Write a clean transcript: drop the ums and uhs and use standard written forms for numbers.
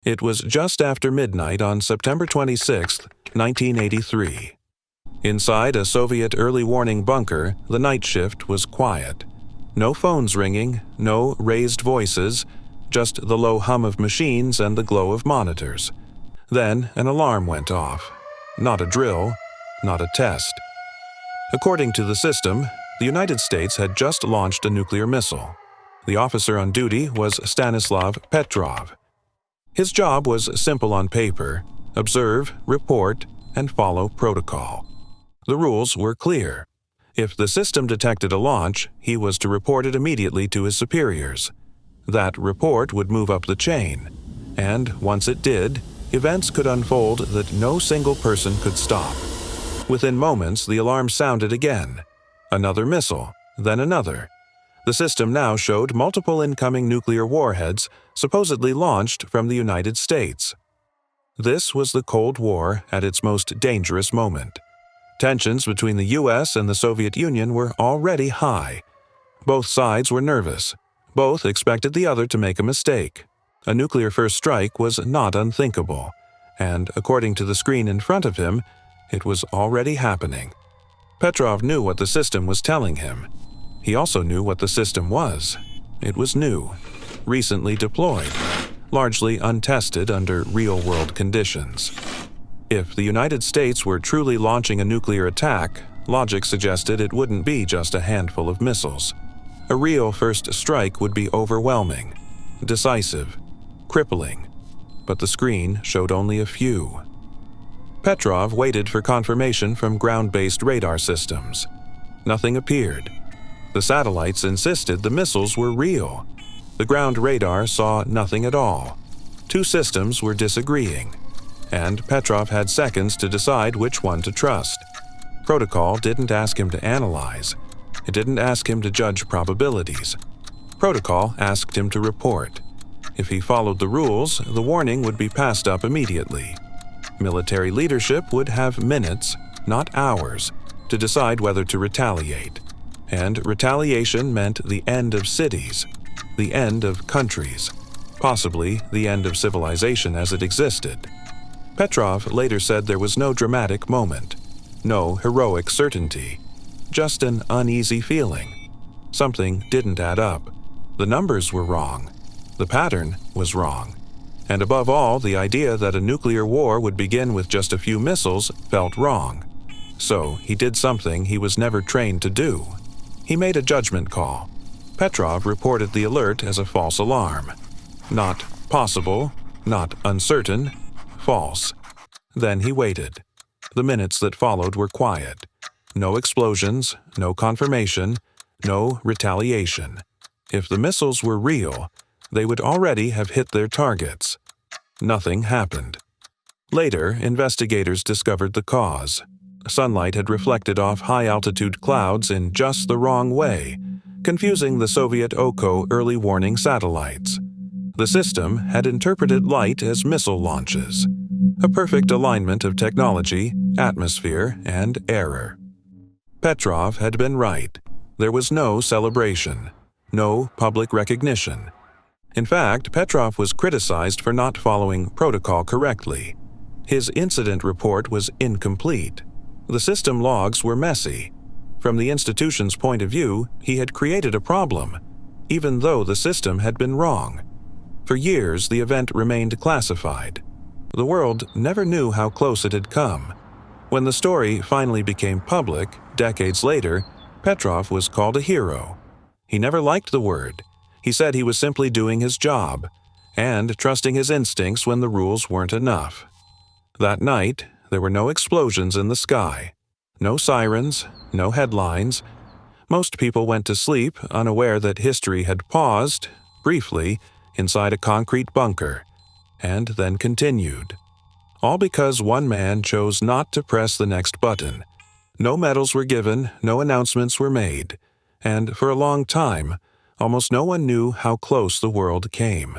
It was just after midnight on September 26, 1983. Inside a Soviet early warning bunker, the night shift was quiet. No phones ringing, no raised voices, just the low hum of machines and the glow of monitors. Then an alarm went off. Not a drill, not a test. According to the system, the United States had just launched a nuclear missile. The officer on duty was Stanislav Petrov. His job was simple on paper: observe, report, and follow protocol. The rules were clear. If the system detected a launch, he was to report it immediately to his superiors. That report would move up the chain, and once it did, events could unfold that no single person could stop. Within moments, the alarm sounded again. Another missile, then another. The system now showed multiple incoming nuclear warheads supposedly launched from the United States. This was the Cold War at its most dangerous moment. Tensions between the U.S. and the Soviet Union were already high. Both sides were nervous. Both expected the other to make a mistake. A nuclear first strike was not unthinkable, and according to the screen in front of him, it was already happening. Petrov knew what the system was telling him. He also knew what the system was. It was new, recently deployed, largely untested under real-world conditions. If the United States were truly launching a nuclear attack, logic suggested it wouldn't be just a handful of missiles. A real first strike would be overwhelming, decisive, crippling, but the screen showed only a few. Petrov waited for confirmation from ground-based radar systems. Nothing appeared. The satellites insisted the missiles were real. The ground radar saw nothing at all. Two systems were disagreeing, and Petrov had seconds to decide which one to trust. Protocol didn't ask him to analyze. It didn't ask him to judge probabilities. Protocol asked him to report. If he followed the rules, the warning would be passed up immediately. Military leadership would have minutes, not hours, to decide whether to retaliate. And retaliation meant the end of cities, the end of countries, possibly the end of civilization as it existed. Petrov later said there was no dramatic moment, no heroic certainty, just an uneasy feeling. Something didn't add up. The numbers were wrong. The pattern was wrong. And above all, the idea that a nuclear war would begin with just a few missiles felt wrong. So he did something he was never trained to do. He made a judgment call. Petrov reported the alert as a false alarm. Not possible, not uncertain, false. Then he waited. The minutes that followed were quiet. No explosions, no confirmation, no retaliation. If the missiles were real, they would already have hit their targets. Nothing happened. Later, investigators discovered the cause. Sunlight had reflected off high-altitude clouds in just the wrong way, confusing the Soviet Oko early warning satellites. The system had interpreted light as missile launches, a perfect alignment of technology, atmosphere, and error. Petrov had been right. There was no celebration, no public recognition. In fact, Petrov was criticized for not following protocol correctly. His incident report was incomplete. The system logs were messy. From the institution's point of view, he had created a problem, even though the system had been wrong. For years, the event remained classified. The world never knew how close it had come. When the story finally became public, decades later, Petrov was called a hero. He never liked the word. He said he was simply doing his job, and trusting his instincts when the rules weren't enough. That night, there were no explosions in the sky, no sirens, no headlines. Most people went to sleep unaware that history had paused, briefly, inside a concrete bunker, and then continued. All because one man chose not to press the next button. No medals were given, no announcements were made, and for a long time, almost no one knew how close the world came.